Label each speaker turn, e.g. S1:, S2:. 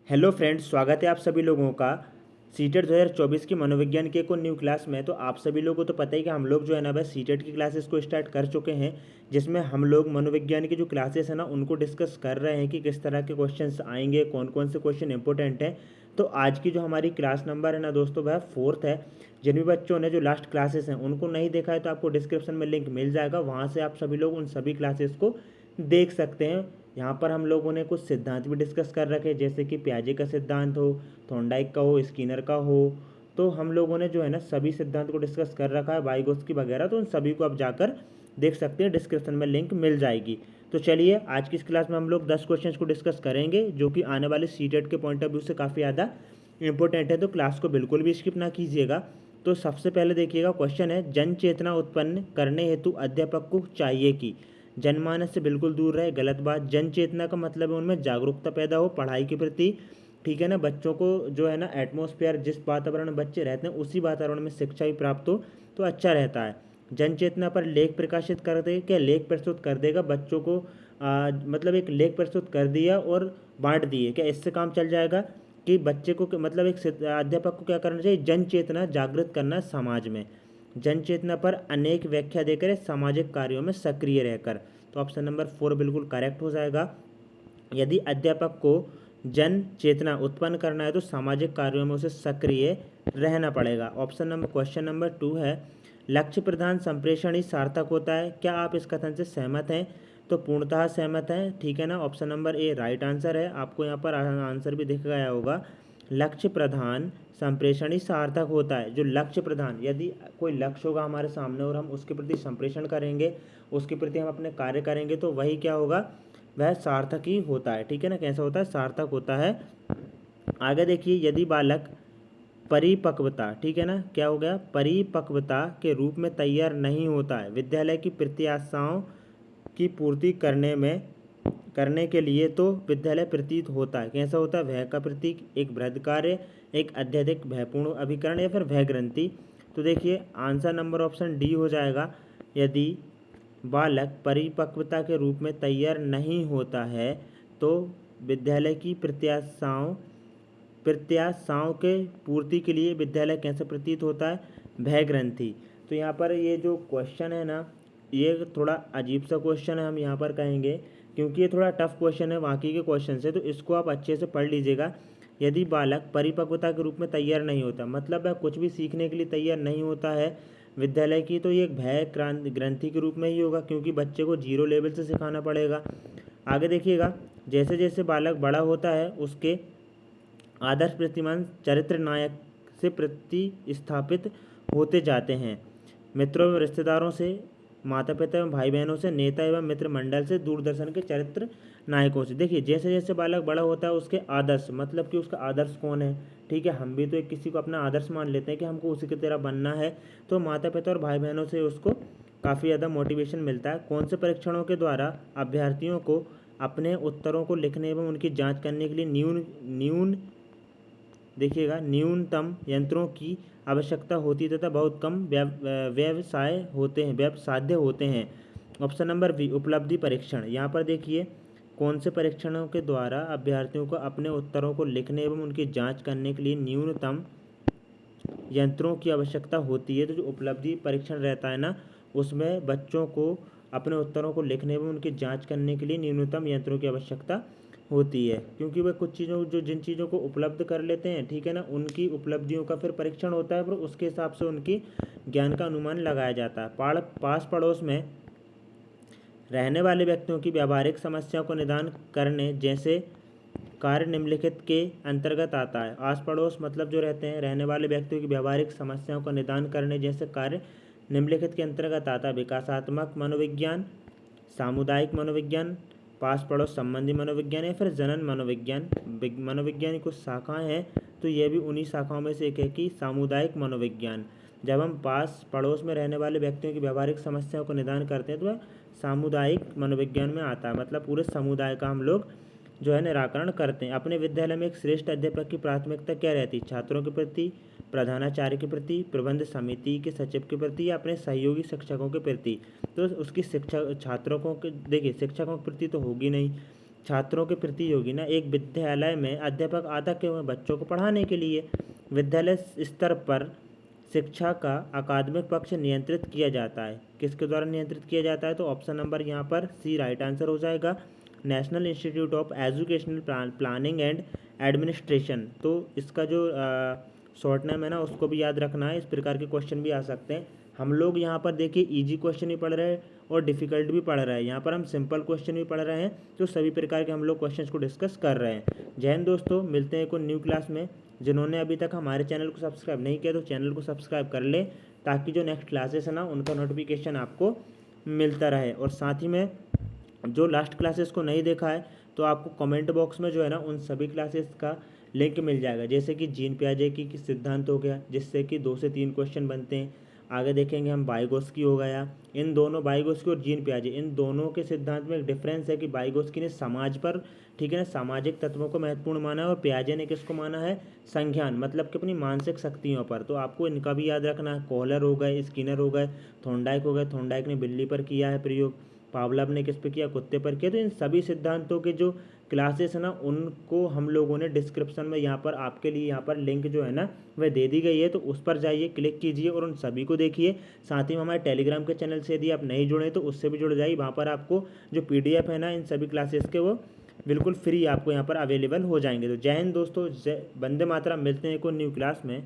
S1: Hello friends, स्वागत है आप सभी लोगों का सीटेट 2024 की मनोविज्ञान की एक और न्यू क्लास में। तो आप सभी लोगों को तो पता ही कि हम लोग जो है ना बस सीटेट की क्लासेस को स्टार्ट कर चुके हैं, जिसमें हम लोग मनोविज्ञान की जो क्लासेस है ना उनको डिस्कस कर रहे हैं कि किस तरह के क्वेश्चंस आएंगे, कौन कौन से क्वेश्चन इंपॉर्टेंट हैं। तो आज की जो हमारी क्लास नंबर है ना दोस्तों, वह 4th है। जिन भी बच्चों ने जो लास्ट क्लासेस हैं उनको नहीं देखा है तो आपको डिस्क्रिप्शन में लिंक मिल जाएगा, वहाँ से आप सभी लोग उन सभी क्लासेस को देख सकते हैं। यहाँ पर हम लोगों ने कुछ सिद्धांत भी डिस्कस कर रखे, जैसे कि पियाजे का सिद्धांत हो, थॉर्नडाइक का हो, स्किनर का हो। तो हम लोगों ने जो है ना सभी सिद्धांत को डिस्कस कर रखा है, वाइगोत्स्की वगैरह। तो उन सभी को आप जाकर देख सकते हैं, डिस्क्रिप्शन में लिंक मिल जाएगी। तो चलिए आज की इस क्लास में हम लोग 10 क्वेश्चंस को डिस्कस करेंगे, जो कि आने वाले सीटेट के पॉइंट ऑफ व्यू से काफ़ी ज़्यादा इंपॉर्टेंट है। तो क्लास को बिल्कुल भी स्किप ना कीजिएगा। तो सबसे पहले देखिएगा, क्वेश्चन है जन चेतना उत्पन्न करने हेतु अध्यापक को चाहिए कि जनमानस से बिल्कुल दूर रहे, गलत बात। जन चेतना का मतलब है उनमें जागरूकता पैदा हो पढ़ाई के प्रति, ठीक है ना। बच्चों को जो है ना एटमॉस्फेयर, जिस वातावरण में बच्चे रहते हैं उसी वातावरण में शिक्षा भी प्राप्त हो तो अच्छा रहता है। जन चेतना पर लेख प्रकाशित कर दे, क्या लेख प्रस्तुत कर देगा बच्चों को, मतलब एक लेख प्रस्तुत कर दिया और बांट दिए, क्या इससे काम चल जाएगा? कि बच्चे को मतलब एक अध्यापक को क्या करना चाहिए, जन चेतना जागृत करना समाज में, जन चेतना पर अनेक व्याख्या देकर सामाजिक कार्यों में सक्रिय रहकर। तो ऑप्शन नंबर 4 बिल्कुल करेक्ट हो जाएगा। यदि अध्यापक को जन चेतना उत्पन्न करना है तो सामाजिक कार्यों में उसे सक्रिय रहना पड़ेगा। ऑप्शन नंबर क्वेश्चन नंबर 2 है, लक्ष्य प्रधान संप्रेषण ही सार्थक होता है, क्या आप इस कथन से सहमत हैं? तो पूर्णतः सहमत हैं, ठीक है ना। Option number A right answer है, आपको यहाँ पर आंसर भी दिख गया होगा। लक्ष्य प्रधान संप्रेषण ही सार्थक होता है। जो लक्ष्य प्रधान, यदि कोई लक्ष्य होगा हमारे सामने और हम उसके प्रति संप्रेषण करेंगे, उसके प्रति हम अपने कार्य करेंगे, तो वही क्या होगा, वह सार्थक ही होता है, ठीक है ना। कैसा होता है, सार्थक होता है। आगे देखिए, यदि बालक परिपक्वता, ठीक है ना, क्या हो गया, परिपक्वता के रूप में तैयार नहीं होता है विद्यालय की प्रत्याशाओं की पूर्ति करने के लिए, तो विद्यालय प्रतीत होता है, कैसा होता है, भय का प्रतीक, एक बृहद कार्य, एक अत्यधिक भयपूर्ण अभिकरण, या फिर भय ग्रंथि। तो देखिए आंसर नंबर ऑप्शन डी हो जाएगा। यदि बालक परिपक्वता के रूप में तैयार नहीं होता है तो विद्यालय की प्रत्याशाओं के पूर्ति के लिए विद्यालय कैसे प्रतीत होता है, भय ग्रंथि। तो यहाँ पर ये जो क्वेश्चन है ना, ये थोड़ा अजीब सा क्वेश्चन है, हम यहाँ पर कहेंगे, क्योंकि ये थोड़ा टफ क्वेश्चन है बाकी के क्वेश्चन से, तो इसको आप अच्छे से पढ़ लीजिएगा। यदि बालक परिपक्वता के रूप में तैयार नहीं होता, मतलब वह कुछ भी सीखने के लिए तैयार नहीं होता है विद्यालय की, तो ये एक भय ग्रंथि के रूप में ही होगा, क्योंकि बच्चे को जीरो लेवल से सिखाना पड़ेगा। आगे देखिएगा, जैसे जैसे बालक बड़ा होता है उसके आदर्श प्रतिमान चरित्र नायक से प्रतिस्थापित होते जाते हैं। मित्रों एवं रिश्तेदारों से, माता पिता एवं भाई बहनों से, नेता एवं मित्र मंडल से, दूरदर्शन के चरित्र नायकों से। देखिए जैसे जैसे बालक बड़ा होता है उसके आदर्श, मतलब कि उसका आदर्श कौन है, ठीक है। हम भी तो एक किसी को अपना आदर्श मान लेते हैं कि हमको उसी की तरह बनना है, तो माता पिता और भाई बहनों से उसको काफ़ी ज़्यादा मोटिवेशन मिलता है। कौन से परीक्षणों के द्वारा अभ्यर्थियों को अपने उत्तरों को लिखने एवं उनकी जांच करने के लिए न्यून देखिएगा न्यूनतम यंत्रों की आवश्यकता होती है तथा बहुत कम व्यवसाध्य होते हैं। ऑप्शन नंबर बी उपलब्धि परीक्षण। यहाँ पर देखिए कौन से परीक्षणों के द्वारा अभ्यर्थियों को अपने उत्तरों को लिखने एवं उनकी जांच करने के लिए न्यूनतम यंत्रों की आवश्यकता होती है। तो जो उपलब्धि परीक्षण रहता है ना, उसमें बच्चों को अपने उत्तरों को लिखने में उनकी जांच करने के लिए न्यूनतम यंत्रों की आवश्यकता होती है, क्योंकि वह कुछ चीज़ों जो जिन चीज़ों को उपलब्ध कर लेते हैं, ठीक है ना, उनकी उपलब्धियों का फिर परीक्षण होता है, फिर उसके हिसाब से उनकी ज्ञान का अनुमान लगाया जाता है। पास पड़ोस में रहने वाले व्यक्तियों की व्यावहारिक समस्याओं को निदान करने जैसे कार्य निम्नलिखित के अंतर्गत आता है। आस पड़ोस मतलब जो रहते हैं, रहने वाले व्यक्तियों की व्यावहारिक समस्याओं का निदान करने जैसे कार्य निम्नलिखित के अंतर्गत आता है। विकासात्मक मनोविज्ञान, सामुदायिक मनोविज्ञान, पास पड़ोस संबंधी मनोविज्ञान, या फिर जनन मनोविज्ञान। मनोविज्ञान की कुछ शाखाएँ हैं, तो ये भी उन्हीं शाखाओं में से एक है कि सामुदायिक मनोविज्ञान। जब हम पास पड़ोस में रहने वाले व्यक्तियों की व्यावहारिक समस्याओं का निदान करते हैं तो वह सामुदायिक मनोविज्ञान में आता है, मतलब पूरे समुदाय का हम लोग जो है निराकरण करते हैं। अपने विद्यालय में एक श्रेष्ठ अध्यापक की प्राथमिकता क्या रहती है, छात्रों के प्रति, प्रधानाचार्य के प्रति, प्रबंध समिति के सचिव के प्रति, या अपने सहयोगी शिक्षकों के प्रति। तो उसकी शिक्षा छात्रों को देखिए शिक्षकों के प्रति तो होगी नहीं, छात्रों के प्रति होगी ना। एक विद्यालय में अध्यापक आता क्यों है? बच्चों को पढ़ाने के लिए। विद्यालय स्तर पर शिक्षा का अकादमिक पक्ष नियंत्रित किया जाता है। किसके द्वारा नियंत्रित किया जाता है? तो ऑप्शन नंबर यहाँ पर सी राइट आंसर हो जाएगा, national institute of educational planning and administration. तो इसका जो शॉर्ट नेम है ना, उसको भी याद रखना है। इस प्रकार के क्वेश्चन भी आ सकते हैं। हम लोग यहाँ पर देखिए इजी क्वेश्चन भी पढ़ रहे हैं और डिफ़िकल्ट भी पढ़ रहे हैं। यहाँ पर हम सिंपल क्वेश्चन भी पढ़ रहे हैं, तो सभी प्रकार के हम लोग क्वेश्चंस को डिस्कस कर रहे हैं। जय हिंद दोस्तों, मिलते हैं एक न्यू क्लास में। जिन्होंने अभी तक हमारे चैनल को सब्सक्राइब नहीं किया तो चैनल को सब्सक्राइब कर लें, ताकि जो नेक्स्ट क्लासेस है ना उनका नोटिफिकेशन आपको मिलता रहे। और साथ ही में जो लास्ट क्लासेस को नहीं देखा है तो आपको कमेंट बॉक्स में जो है ना उन सभी क्लासेस का लिंक मिल जाएगा। जैसे कि जीन पियाजे की सिद्धांत हो गया, जिससे कि 2 से 3 क्वेश्चन बनते हैं। आगे देखेंगे हम वाइगोत्स्की हो गया। इन दोनों, वाइगोत्स्की और जीन पियाजे, इन दोनों के सिद्धांत में एक डिफरेंस है कि वाइगोत्स्की ने समाज पर, ठीक है ना, सामाजिक तत्वों को महत्वपूर्ण माना है, और पियाजे ने किसको माना है? संज्ञान, मतलब कि अपनी मानसिक शक्तियों पर। तो आपको इनका भी याद रखना है। कॉलर हो गए, स्किनर हो गए, थॉर्नडाइक हो गए। थॉर्नडाइक ने बिल्ली पर किया है प्रयोग, पावलव ने किस पे किया? कुत्ते पर किया। तो इन सभी सिद्धांतों के जो क्लासेस है ना उनको हम लोगों ने डिस्क्रिप्शन में यहाँ पर आपके लिए यहाँ पर लिंक जो है ना वह दे दी गई है। तो उस पर जाइए, क्लिक कीजिए और उन सभी को देखिए। साथ ही में हमारे टेलीग्राम के चैनल से यदि आप नहीं जुड़े तो उससे भी जुड़ जाइए। वहाँ पर आपको जो PDF है ना इन सभी क्लासेस के, वो बिल्कुल फ्री आपको यहाँ पर अवेलेबल हो जाएंगे। तो जय हिंद दोस्तों, जय वंदे मातरम। मिलते हैं एक और न्यू क्लास में।